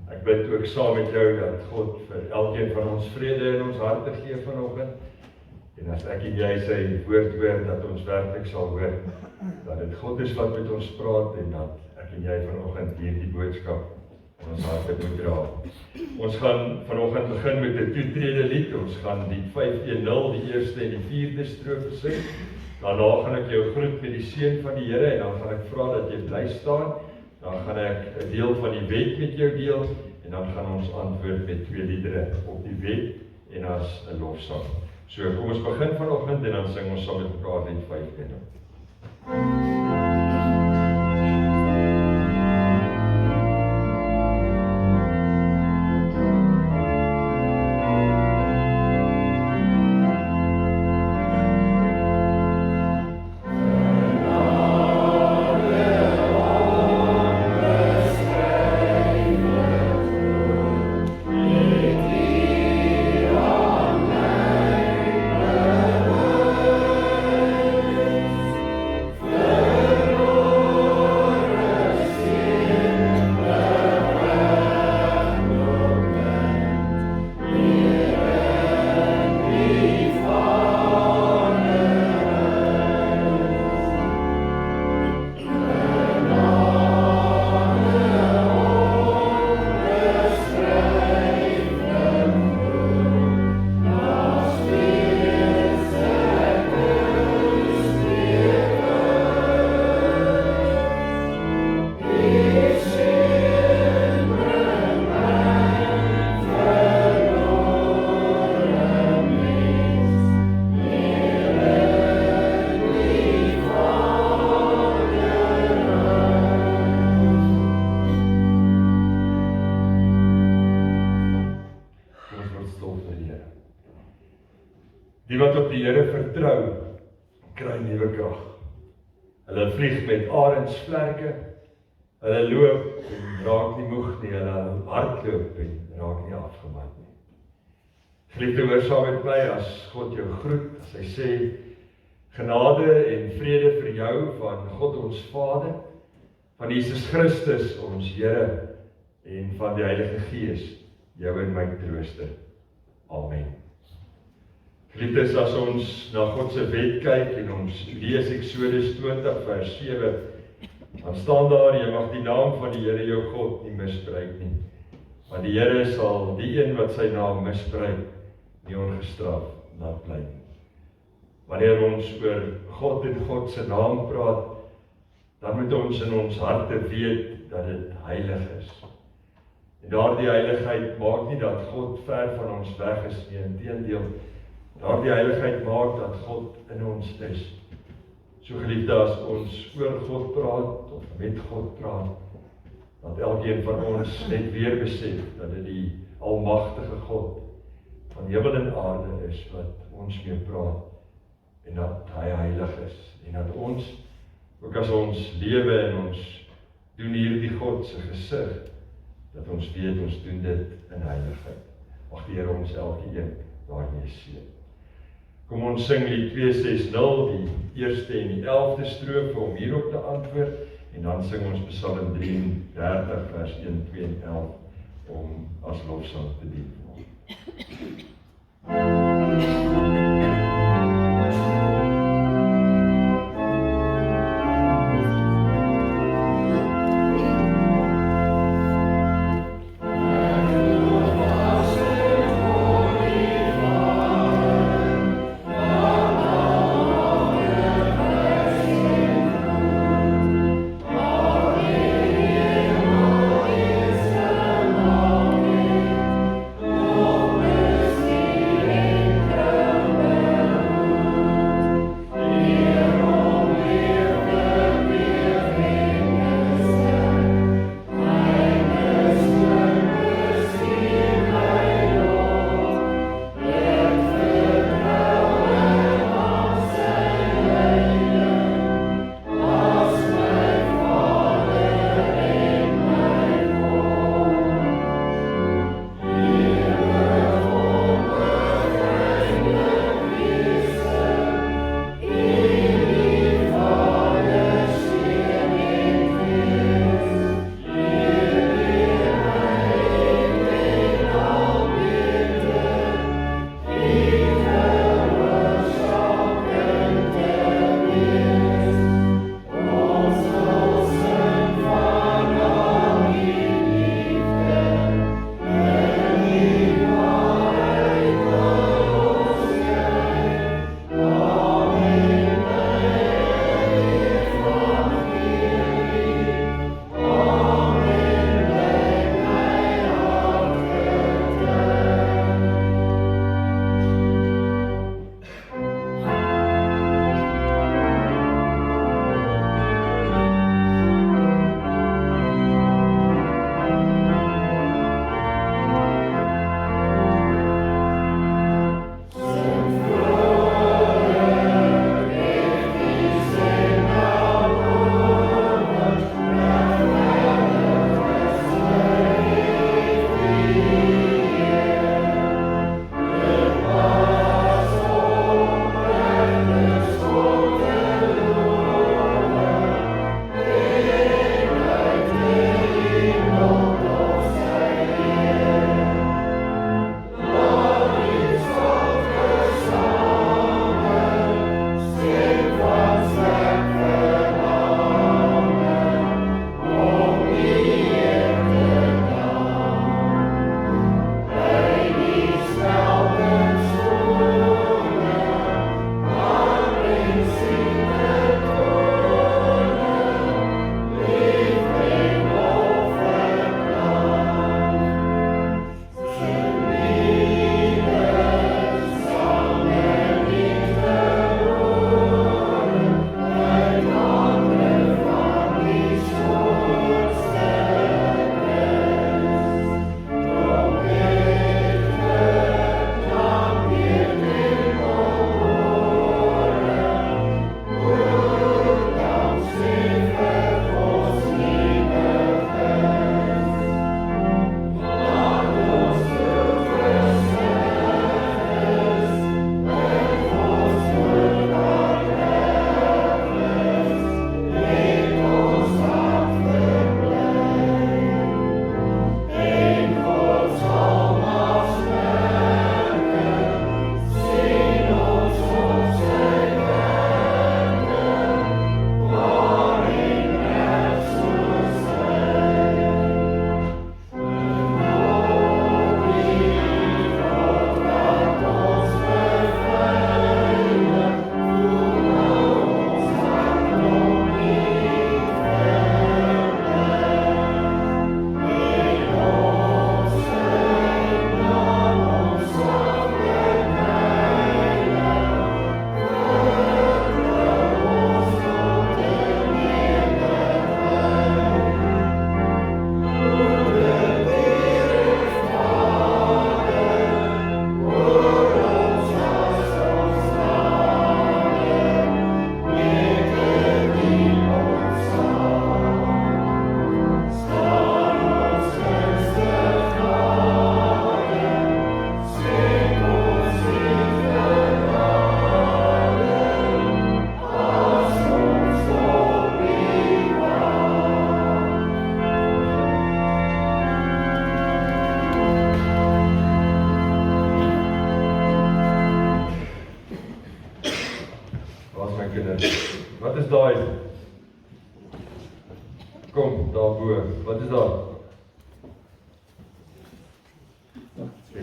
Ek bid ook saam met jou dat God vir elkeen van ons vrede in ons harte gee vanoggend. En as ek en jy sy woord hoor, dat ons werklik sal hoor, dat dit God is wat met ons praat en dat ek en jy vanoggend hierdie boodskap in ons harte moet dra. Ons gaan vanoggend begin met 'n toetrede lied. Ons gaan die 510, die eerste en die vierde strofe sing. Daarna gaan ek jou groet met die seën van die Here en dan gaan ek vra dat jy bly staan. Dan gaan ek 'n deel van die wet met jou deel en dan gaan ons antwoord met 2 liedere op die wet en as 'n lofsang. So kom ons begin vanoggend en dan sing ons saam met mekaar net 510. Die wat op die Here vertrou, kry nuwe krag. Hulle vlieg met arendsvlerke, hulle loop en raak nie moeg nie, hulle hardloop en raak nie afgemat nie. Geliefde, hoor saam met my as God jou groet, as hy sê, genade en vrede vir jou van God ons Vader, van Jesus Christus ons Here en van die Heilige Gees, jou en my trooster. Amen. Geliefdes, as ons na God se wet kyk en ons lees Eksodus 20 vers 7, dan staan daar, jy mag die naam van die Here jou God nie misbruik nie, want die Here sal die een wat sy naam misbruik, nie ongestraf laat bly nie. Wanneer ons oor God en God se naam praat, dan moet ons in ons harte weet dat dit heilig is. En daardie heiligheid maak nie dat God ver van ons weg is nie, inteendeel, daardie heiligheid maak dat God in ons is. So geliefde, as ons oor God praat, of met God praat, dat elkeen van ons net weer besef, dat dit die almagtige God van hemel en aarde is, wat ons mee praat, en dat hy heilig is, en dat ons, ook as ons lewe en ons doen hierdie God se gesig, dat ons weet, ons doen dit in heiligheid. Mag die Here ons elkeen daarmee seën. Kom ons sing die 260, die eerste en die 11de strofe om hierop te antwoord, en dan sing ons Psalm 33 vers 1, 2 en 11 om as lofsang te dien.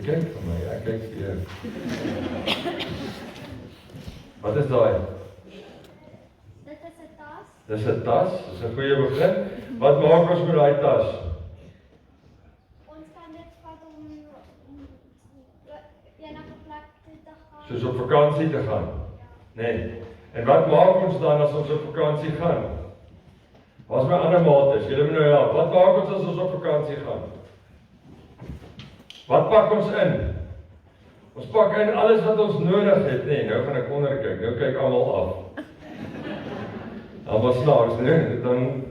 kyk vir my, ek kyk vir jou. Wat is daai? Dit is 'n tas. Dis 'n tas, dis 'n goeie begin. Wat maak ons met daai tas? Ons kan dit vat om enige plek toe te gaan. Soos op vakansie te gaan. Nee. En wat maak ons dan as ons op vakansie gaan? Wat is my ander mates? Julle moet nou help. Wat maak ons as ons op vakansie gaan? Wat pak ons in? Ons pak in alles wat ons nodig het, nee, nou gaan ek onder kyk, nou kyk almal af. Dan was snaaks, nee, dan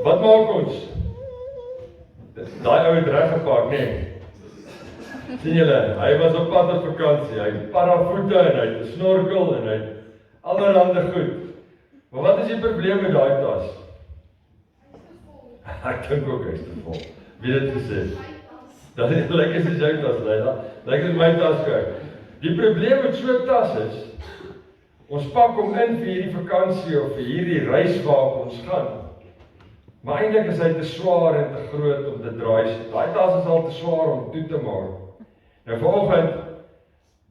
wat maak ons? Daai ou het reg gepak, nee. Sien julle, hy was op pad op vakansie, hy het paravoete en hy het 'n snorkel en hy het allerhande goed. Maar wat is die probleem met daai tas? Ek dink ook hy's te vol. Wie het dit gesê? Dat is lyk as jou tas, Leila. Lyk as my tas kyk. Die probleem met so 'n tas is, ons pak hom in vir hierdie vakansie of vir hierdie reis waarop ons gaan. Maar eintlik is hy te swaar en te groot om te draai. Daai tas is al te swaar om toe te maak. Nou vanoggend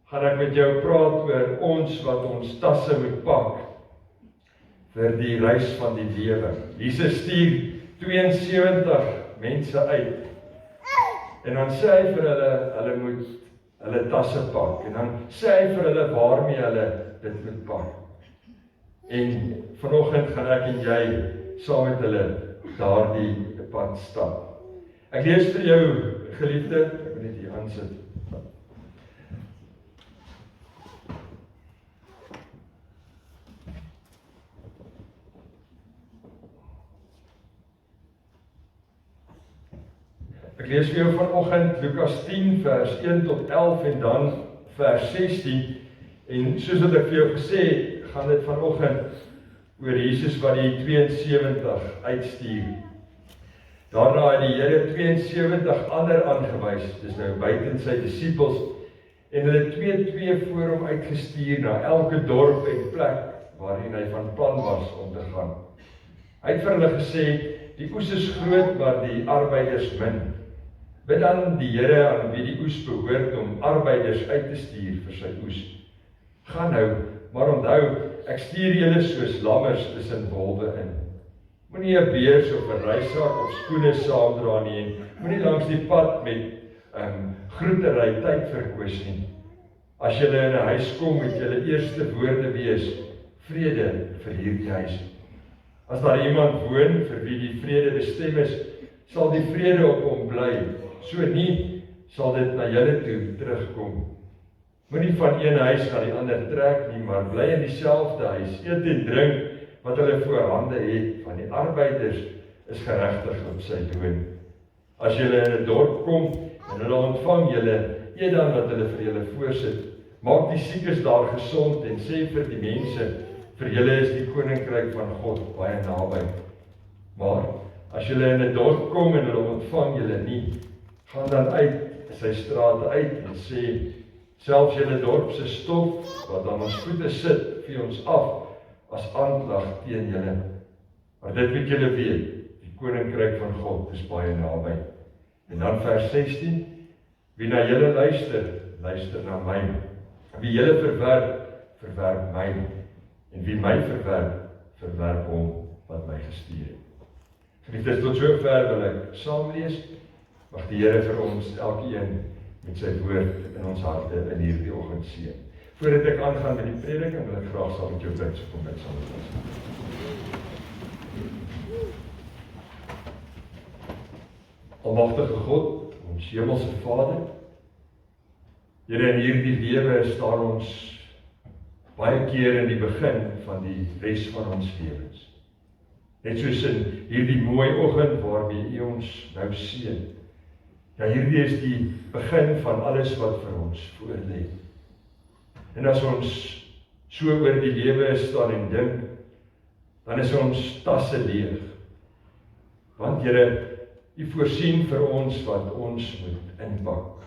gaan ek met jou praat oor ons wat ons tasse moet pak vir die reis van die lewe. Jesus stuur 72 mense uit. En dan sê hy vir hulle moet hulle tasse pak. En dan sê hy vir hulle waarmee hulle dit moet pak. En vanoggend gaan ek en jy saam met hulle daardie pad stap. Ek lees vir jou, geliefde, ek moet net hier aansit. Ek lees vir jou vanoggend Lukas 10 vers 1 tot 11 en dan vers 16. En soos wat ek vir jou gesê het, gaan dit vanoggend oor Jesus wat die 72 uitstuur. Daarna het die Here 72 ander aangewys, dis nou buite sy disippels, en hulle 2 voor hom uitgestuur na elke dorp en plek waarheen hy van plan was om te gaan. Hy het vir hulle gesê, die oes is groot, maar die arbeiders min. Bid dan die Here aan wie die oes behoort om arbeiders uit te stuur vir sy oes. Gaan nou, maar onthou, ek stuur julle soos lammers tussen wolwe in. Moenie 'n beurs of 'n reissak of skoene saamdra nie en moenie langs die pad met groetery tyd verkwis nie. As julle in 'n huis kom, moet julle eerste woorde wees, vrede vir hierdie huis. As daar iemand woon vir wie die vrede bestem is, sal die vrede op hom bly. So nie, sal dit na julle toe terugkom. Moenie van een huis na die ander trek nie, maar bly in dieselfde huis. Eet en drink wat hulle voorhande het, van die arbeiders is geregtig op sy loon. As julle in 'n dorp kom en hulle ontvang julle, eet dan wat hulle vir julle voorsit. Maak die siekes daar gesond en sê vir die mense, vir julle is die koninkryk van God baie naby. Maar as julle in 'n dorp kom en hulle ontvang julle nie, gaan dan uit sy strate uit en sê, selfs julle dorp se stof wat aan ons voete sit, vee ons af as aanklag teen julle. Maar dit moet julle weet, die koninkryk van God is baie naby. En dan vers 16, wie na julle luister, luister na my. Wie julle verwerp, verwerp my. En wie my verwerp, verwerp hom wat my gestuur het. Geliefdes, tot sover wil ek saam lees. Mag die Here vir ons elkeen met sy woord in ons harte in hierdie oggend seën. Voordat ek aangaan met die prediking, wil ek graag saam met jou bid, so kom bid saam met ons. Almagtige God, ons hemelse Vader, Here, in hierdie lewe staan ons baie keer in die begin van die res van ons lewens. Net soos in hierdie mooi oggend waarmee U ons nou seën. Ja, hierdie is die begin van alles wat vir ons voorlê. En as ons so oor die lewe staan en dink, dan is ons tasse leeg. Want Here, U voorsien vir ons wat ons moet inpak.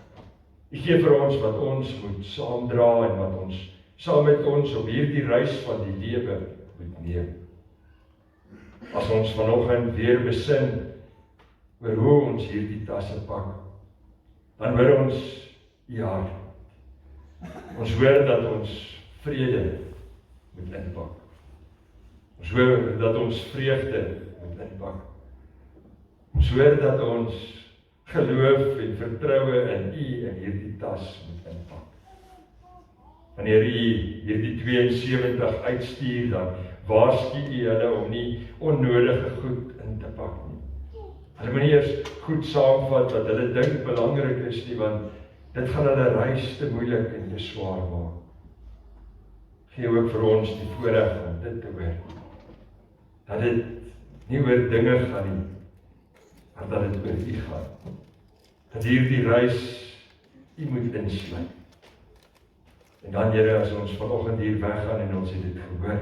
U gee vir ons wat ons moet saamdra en wat ons saam met ons op hierdie reis van die lewe moet neem. As ons vanoggend weer besin oor hoe ons hierdie tasse pak, dan hoor ons U hart. Ons hoor dat ons vrede moet inpak. Ons hoor dat ons vreugde moet inpak. Ons hoor dat ons geloof en vertroue in U in hierdie tas moet inpak. Wanneer U hierdie 72 uitstuur, dan waarsku U hulle om nie onnodige goed in te pak nie. Hulle moet nie eers goed saamvat wat hulle dink belangrik is nie, want dit gaan hulle reis te moeilik en te swaar maak. Gee ook vir ons die voorreg om dit te hoor. Dat dit nie oor dinge gaan nie, maar dat dit oor U gaan. Dat hierdie reis U moet insluit. En dan, Here, as ons vanoggend hier weggaan en ons het dit gehoor,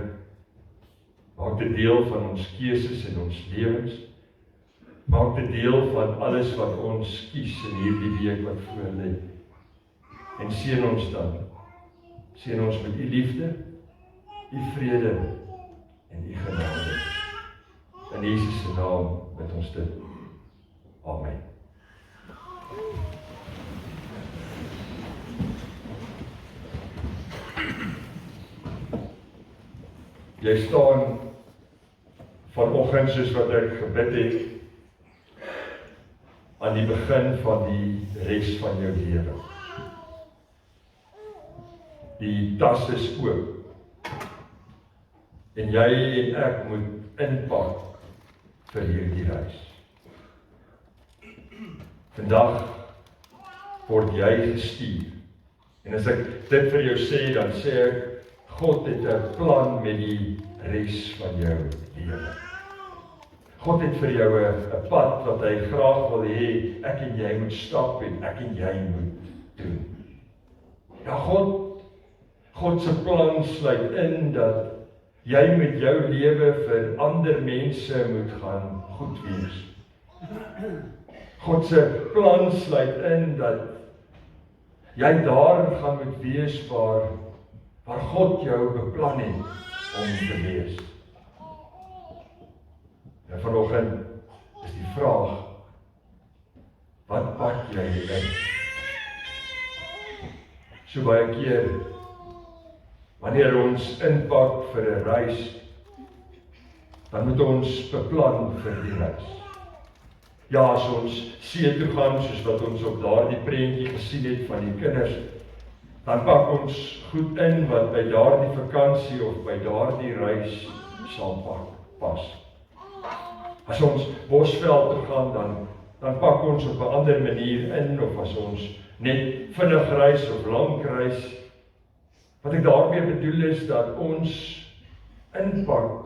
maak dit deel van ons keuses en ons lewens. Maak dit deel van alles wat ons kies in hierdie week wat voor lê. En seën ons dan. Seën ons met U liefde, U vrede en U genade. In Jesus se naam bid ons dit. Amen. Jy staan vanoggend soos wat ek gebid het, aan die begin van die res van jou lewe. Die tas is oop. En jy en ek moet inpak vir hierdie reis. Vandag word jy gestuur. En as ek dit vir jou sê, dan sê ek, God het 'n plan met die res van jou lewe. God het vir jou 'n pad wat hy graag wil hê ek en jy moet stap en ek en jy moet doen. Ja, God se plan sluit in dat jy met jou lewe vir ander mense moet gaan goed wees. God se plan sluit in dat jy daar gaan moet wees waar God jou beplan het om te wees. En vanoggend is die vraag, wat pak jy in? So baie keer, wanneer ons inpak vir 'n reis, dan moet ons beplan vir die reis. Ja, as ons see toe gaan, soos wat ons op daardie prentjie gesien het van die kinders, dan pak ons goed in wat by daardie vakansie of by daardie reis sal pas. As ons Bosveld toe gaan, dan pak ons op 'n ander manier in, of as ons net vinnig reis of lank reis. Wat ek daarmee bedoel is dat ons inpak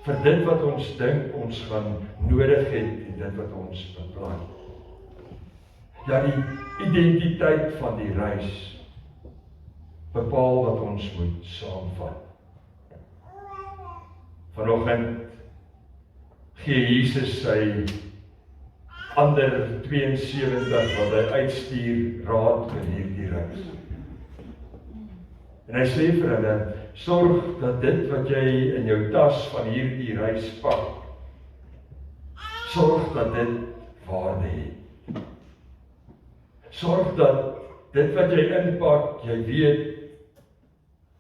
vir dit wat ons dink ons gaan nodig het en dit wat ons beplan. Ja, die identiteit van die reis bepaal wat ons moet saamvat. Vanoggend gee Jesus sy ander 72 wat hy uitstuur raad vir hierdie reis. En hy sê vir hulle, sorg dat dit wat jy in jou tas van hierdie reis pak, sorg dat dit waarde het. Sorg dat dit wat jy inpak, jy weet,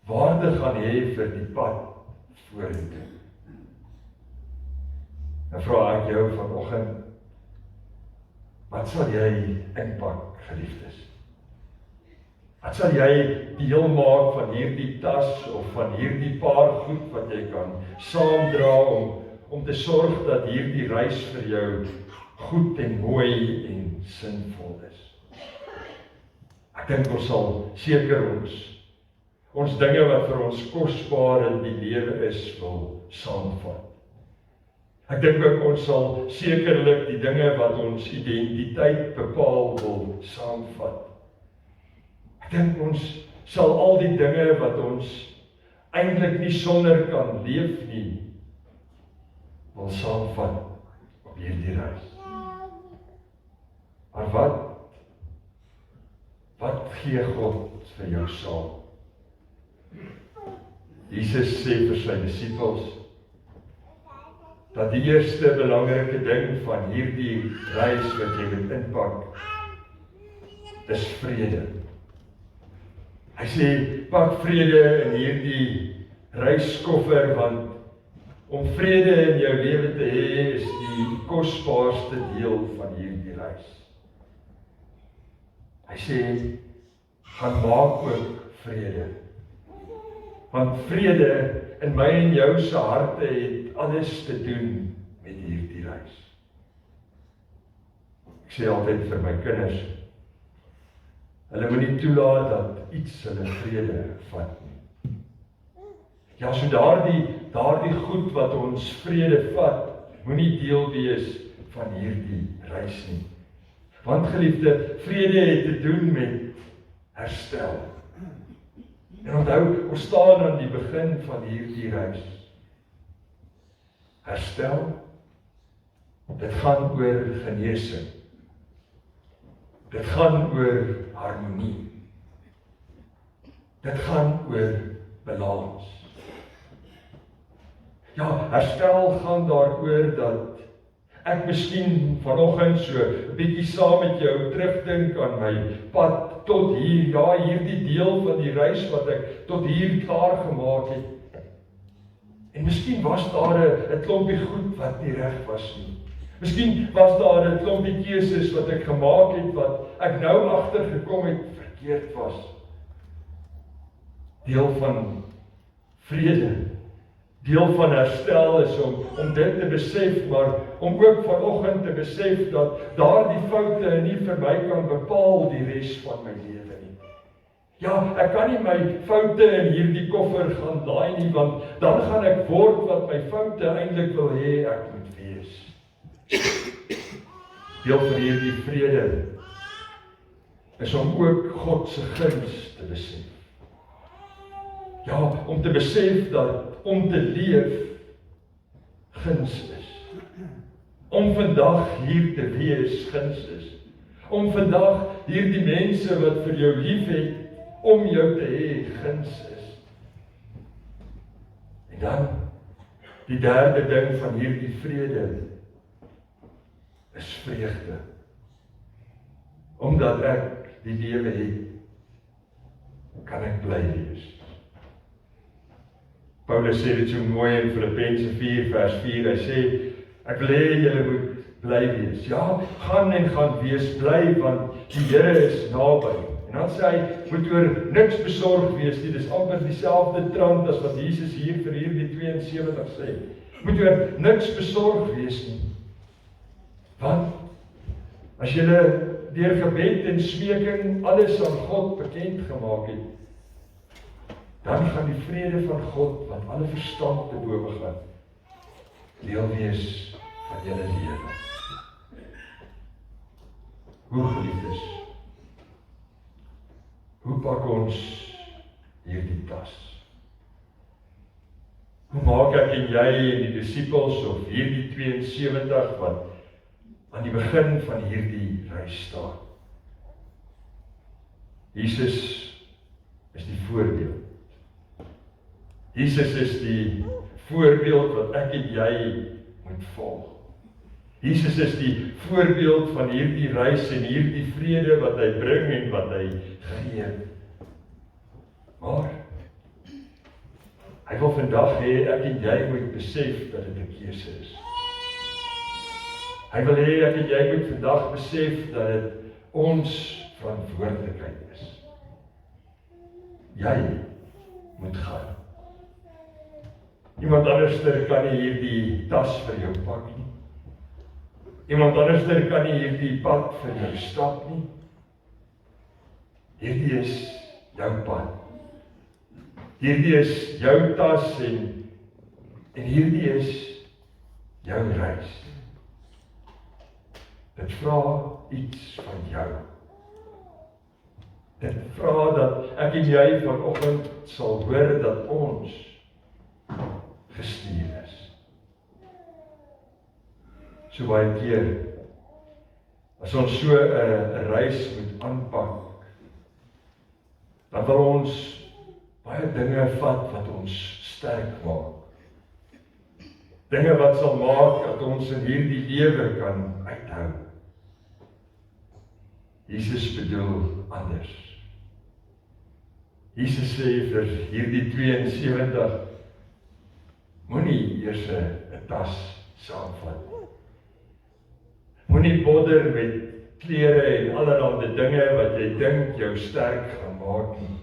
waarde gaan hê vir die pad vorentoe. Nou vra ek jou vanoggend, wat sal jy inpak, geliefdes? Wat sal jy deel maak van hierdie tas of van hierdie paar goed wat jy kan saamdra om te sorg dat hierdie reis vir jou goed en mooi en sinvol is? Ek dink ons sal seker ons dinge wat vir ons kosbaar in die lewe is, wil saamvat. Ek dink ook ons sal sekerlik die dinge wat ons identiteit bepaal wil saamvat. Ek dink ons sal al die dinge wat ons eintlik nie sonder kan leef nie, wil saamvat op hierdie reis. Maar wat gee God vir jou saam? Jesus sê vir sy disippels, dat die eerste belangrike ding van hierdie reis wat jy moet inpak, is vrede. Hy sê, pak vrede in hierdie reiskoffer, want om vrede in jou lewe te hê, is die kosbaarste deel van hierdie reis. Hy sê, gaan maak ook vrede. Want vrede in my en jou se harte het alles te doen met hierdie reis. Ek sê altyd vir my kinders, hulle moet nie toelaat dat iets hulle vrede vat nie. Ja, so daardie goed wat ons vrede vat, moenie deel wees van hierdie reis nie. Want geliefde, vrede het te doen met herstel. En onthou, ons staan aan die begin van hierdie reis. Herstel, dit gaan oor genesing. Dit gaan oor harmonie. Dit gaan oor balans. Ja, herstel gaan daaroor dat ek miskien vanoggend so 'n bietjie saam met jou terugdink aan my pad tot hier, ja, hierdie deel van die reis wat ek tot hier klaar gemaak het. En miskien was daar 'n klompie goed wat nie reg was nie. Miskien was daar 'n klompie keuses wat ek gemaak het wat ek nou agtergekom het verkeerd was. Deel van vrede, deel van herstel is om dit te besef, maar om ook vanoggend te besef dat daardie foute nie vir my kan bepaal die res van my lewe nie. Ja, ek kan nie my foute in hierdie koffer gaan laai nie, want dan gaan ek word wat my foute eintlik wil hê ek moet wees. Deel van hierdie vrede is om ook God se guns te besef. Ja, om te besef dat om te leef guns is. Om vandag hier te wees guns is. Om vandag hierdie mense wat vir jou lief het, om jou te hê guns is. En dan, die derde ding van hierdie vrede, is vreugde. Omdat ek die lewe het, kan ek bly wees. Paulus sê dit so mooi in Filippense 4 vers 4, hy sê, ek wil hê julle moet bly wees. Ja, gaan en gaan wees bly, want die Here is naby. En dan sê hy, moet oor niks besorg wees nie, dis amper dieselfde trant as wat Jesus hier vir hierdie 72 sê. Moet oor niks besorg wees nie. Want, as julle deur gebed en smeking alles aan God bekend gemaak het, dan gaan die vrede van God, wat alle verstand te bowe gaan, deel wees van julle lewe. Hoe geliefdes, hoe pak ons hierdie tas? Hoe maak ek en jy en die disippels of hierdie 72 wat aan die begin van hierdie reis staan? Jesus is die voorbeeld. Jesus is die voorbeeld wat ek en jy moet volg. Jesus is die voorbeeld van hierdie reis en hierdie vrede wat hy bring en wat hy gee. Maar hy wil vandag hê ek en jy moet besef dat dit 'n keuse is. Hy wil hê ek en jy moet vandag besef dat dit ons verantwoordelikheid is. Jy moet gaan. Iemand anderster kan nie hierdie tas vir jou pak nie. Iemand anderster kan nie hierdie pad vir jou stap nie. Hierdie is jou pad. Hierdie is jou tas en hierdie is jou reis. Dit vra iets van jou. Dit vra dat ek en jy vanoggend sal hoor dat ons gestuur is. So baie keer, as ons so 'n reis moet aanpak, dan wil ons baie dinge vat wat ons sterk maak. Dinge wat sal maak dat ons in hierdie lewe kan uithou. Jesus bedoel anders. Jesus sê vir hierdie 72, moenie eers 'n tas saamvat. Moenie bodder met klere en allerlei dinge wat jy dink jou sterk gaan maak nie.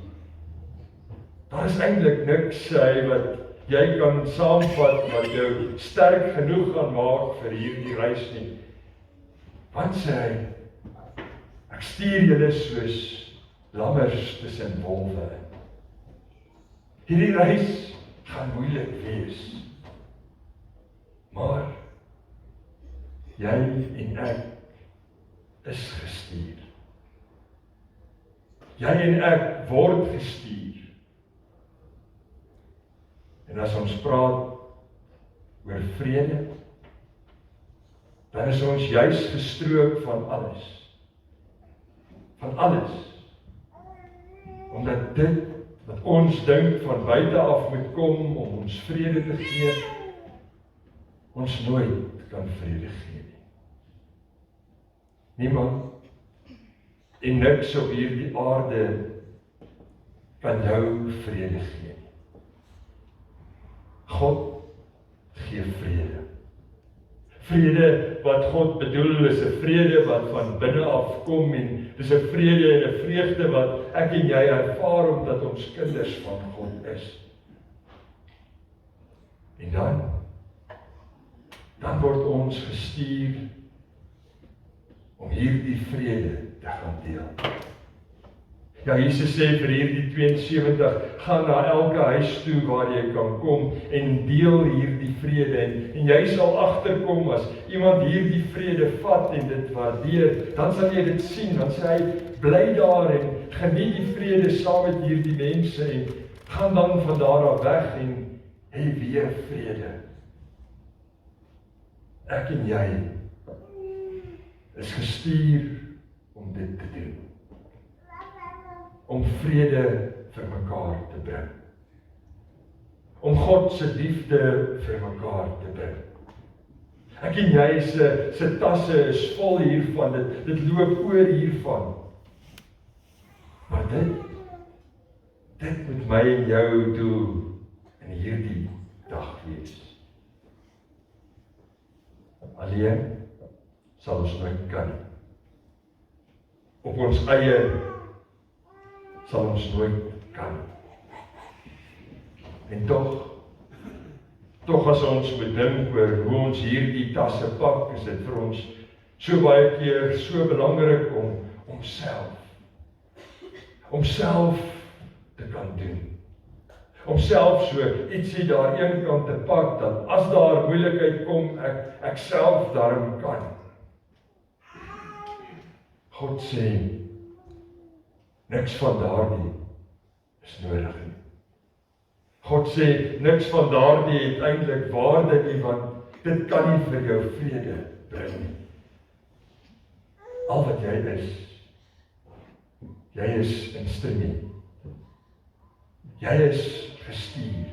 Daar is eintlik niks wat jy kan saamvat wat jou sterk genoeg gaan maak vir hierdie reis nie. Want sê hy, ek stuur julle soos lammers tussen wolwe. Hierdie reis gaan moeilik wees. Maar jy en ek is gestuur. Jy en ek word gestuur. En as ons praat oor vrede, dan is ons juis gestroop van alles. Van alles. Omdat dit wat ons dink van buite af moet kom om ons vrede te gee, ons nooit kan vrede gee nie. Niemand en niks op hierdie aarde kan jou vrede gee nie. God gee vrede. Vrede wat God bedoel is 'n vrede wat van binne af kom en dis 'n vrede en 'n vreugde wat ek en jy ervaar omdat ons kinders van God is. En dan word ons gestuur om hierdie vrede te gaan deel. Ja, Jesus sê vir hierdie 72, gaan na elke huis toe waar jy kan kom en deel hierdie vrede en jy sal agterkom as iemand hierdie vrede vat en dit waardeer, dan sal jy dit sien, dan sê hy, bly daar en geniet die vrede saam met hierdie mense en gaan dan van daar af weg en hê weer vrede. Ek en jy is gestuur om dit te doen. Om vrede vir mekaar te bring. Om God se liefde vir mekaar te bring. Ek en jy se tasse is vol hiervan, dit loop oor hiervan. Maar dit moet my en jou doel in hierdie dag wees. Alleen sal ons nooit kan. Op ons eie sal ons nooit kan. En tog as ons bedink oor hoe ons hierdie tasse pak, is dit vir ons so baie keer so belangrik om self te kan doen. Om self so ietsie daar een kant te pak, dat as daar moeilikheid kom, ek self daarom kan. God sê, niks van daardie is nodig nie. God sê, niks van daardie het eintlik waarde nie, want dit kan nie vir jou vrede bring nie. Al wat jy is instrument. Jy is gestuur.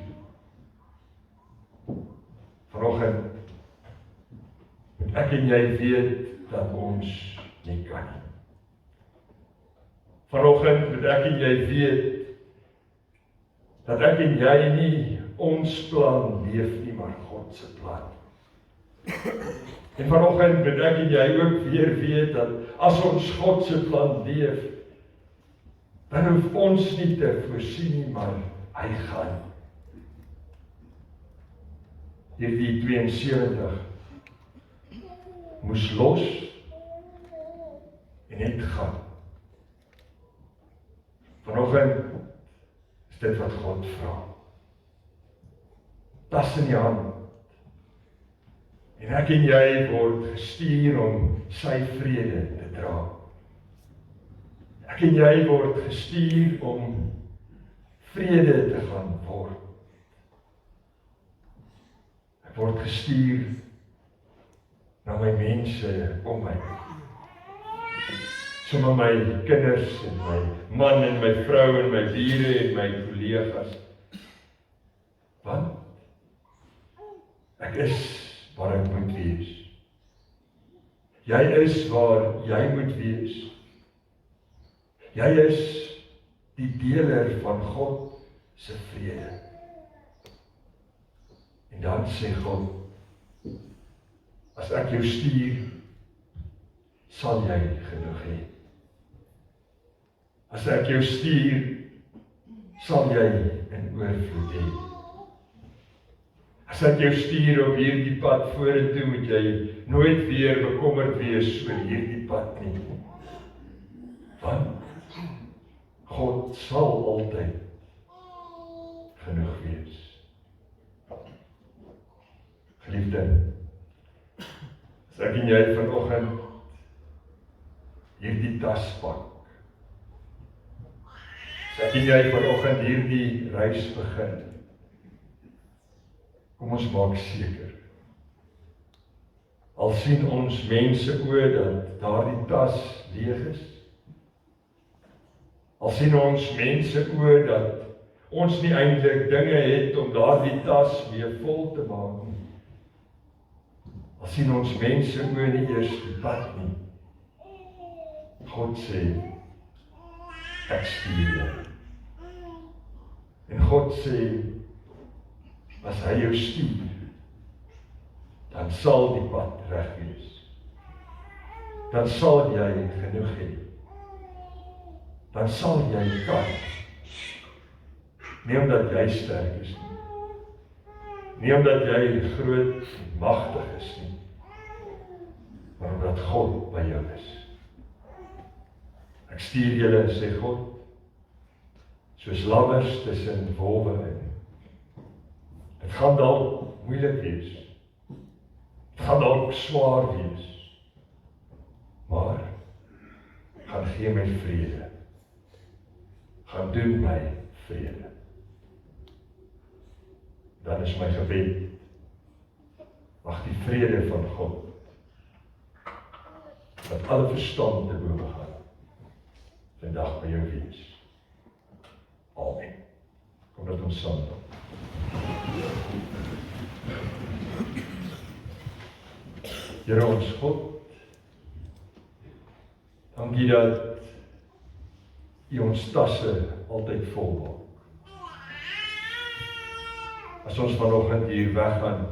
Vanoggend moet ek en jy weet dat ons nie kan nie. Vanoggend moet ek en jy weet dat ek en jy nie ons plan leef nie, maar God se plan. En vanoggend moet ek en jy ook weer weet dat as ons God se plan leef, dan hoef ons nie te voorsien nie, maar hy gaan. Hierdie 72 moes los en net gaan. Vanoggend is dit wat God vra. Tas in die hand. En ek en jy word gestuur om sy vrede te dra. Ek en jy word gestuur om vrede te gaan word. Ek word gestuur na my mense om my. Sommige my kinders en my man en my vrou en my bure en my kollegas. Want ek is waar ek moet wees. Jy is waar jy moet wees. Jy is die deler van God se vrede. En dan sê God, as ek jou stuur, sal jy genoeg hê. As ek jou stuur, sal jy in oorvloed hê. As ek jou stuur op hierdie pad vorentoe, moet jy nooit weer bekommerd wees oor hierdie pad nie. Want God sal altyd genoeg wees. Geliefde, as ek en jy vanoggend hierdie tas pak, as ek en jy vanoggend hierdie reis begin, kom ons maak seker, al sien ons mense oor dat daardie tas leeg is, al sien ons mense oor dat ons nie eintlik dinge het om daardie tas weer vol te maak nie, al sien ons mense oor nie eers die pad nie, God sê, ek stuur jou. En God sê, as hy jou stuur, dan sal die pad reg wees. Dan sal jy genoeg hê. Dan sal jy kan. Nie omdat jy sterk is nie. Nie omdat jy groot en magtig is nie. Maar omdat God by jou is. Ek stuur julle, sê God, soos lammers tussen wolwe in. Het gaan dalk moeilik wees. Het gaan dalk swaar wees. Maar, gaan gee my vrede. Gaan doen my vrede. Dan is my gebed, mag die vrede van God, wat alle verstand te boven gaan, vandag by jou wees. Amen. Kom dat ons saam doen. Here ons God, dankie dat U ons tasse altyd vol maak. As ons vanoggend hier weggaan,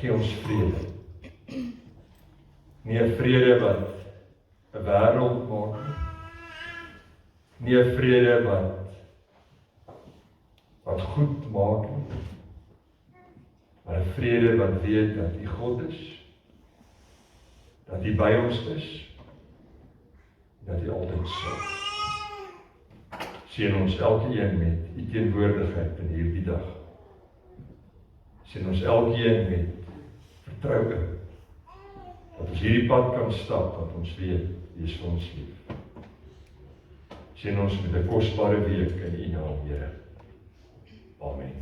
gee ons vrede. Nie 'n vrede wat 'n wêreld maak nie. Nie 'n vrede wat goed maak nie. Maar 'n vrede wat weet dat U God is, dat U by ons is, dat U altyd sal. Seën ons elkeen met U teenwoordigheid in hierdie dag. Seën ons elkeen met vertroue, dat ons hierdie pad kan stap, dat ons weet, U is vir ons lief. Seën ons met 'n kosbare week in U naam, Here. Amen.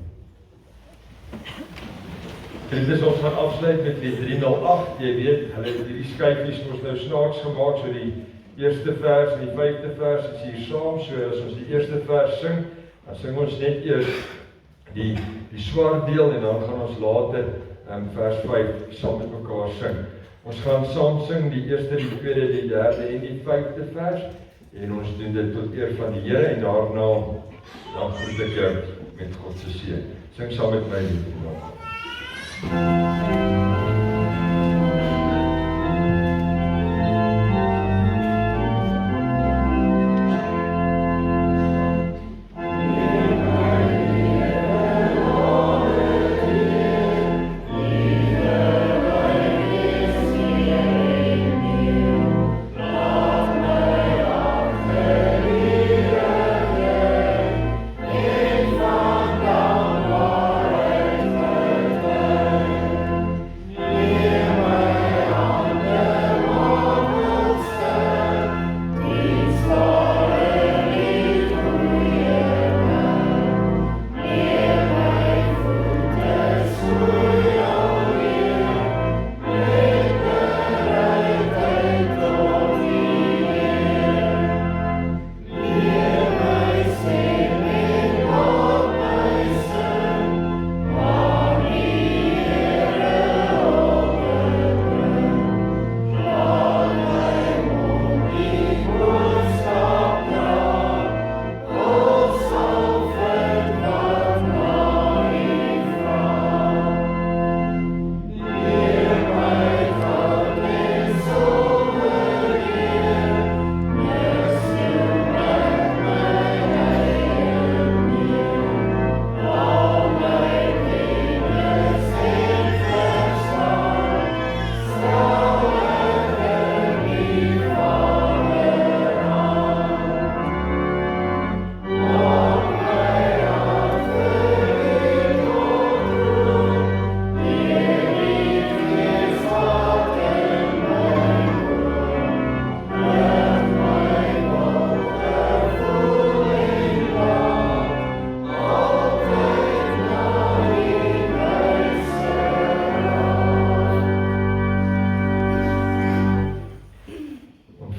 Dit ons gaan afsluit met die 308, jy weet, hulle het hierdie skyfies ons nou snaaks gemaak, so die eerste vers en die 5de vers is hier saam, so as ons die eerste vers sing, dan sing ons net eers die swart deel en dan gaan ons later vers 5 saam met mekaar sing. Ons gaan saam sing die eerste, die tweede, die derde en die 5de vers en ons doen dit tot eer van die Here en daarna dan groet ek jou met God se seën. Sing saam met my lied vandag. Yeah.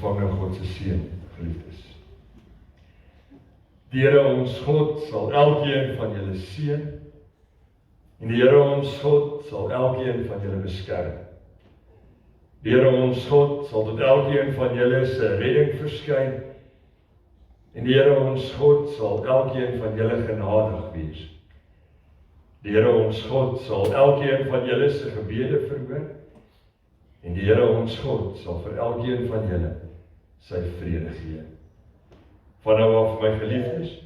ontvang nou God se seën, geliefdes. Die Here ons God sal elkeen van julle seën, en die Here ons God sal elkeen van julle beskerm. Die Here ons God sal tot elkeen van julle se redding verskyn, en die Here ons God sal elkeen van julle genadig wees. Die Here ons God sal elkeen van julle se gebede verhoor, en die Here ons God sal vir elkeen van julle sy vrede gee. Van nou af, my geliefdes,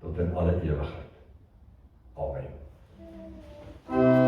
tot in alle ewigheid. Amen.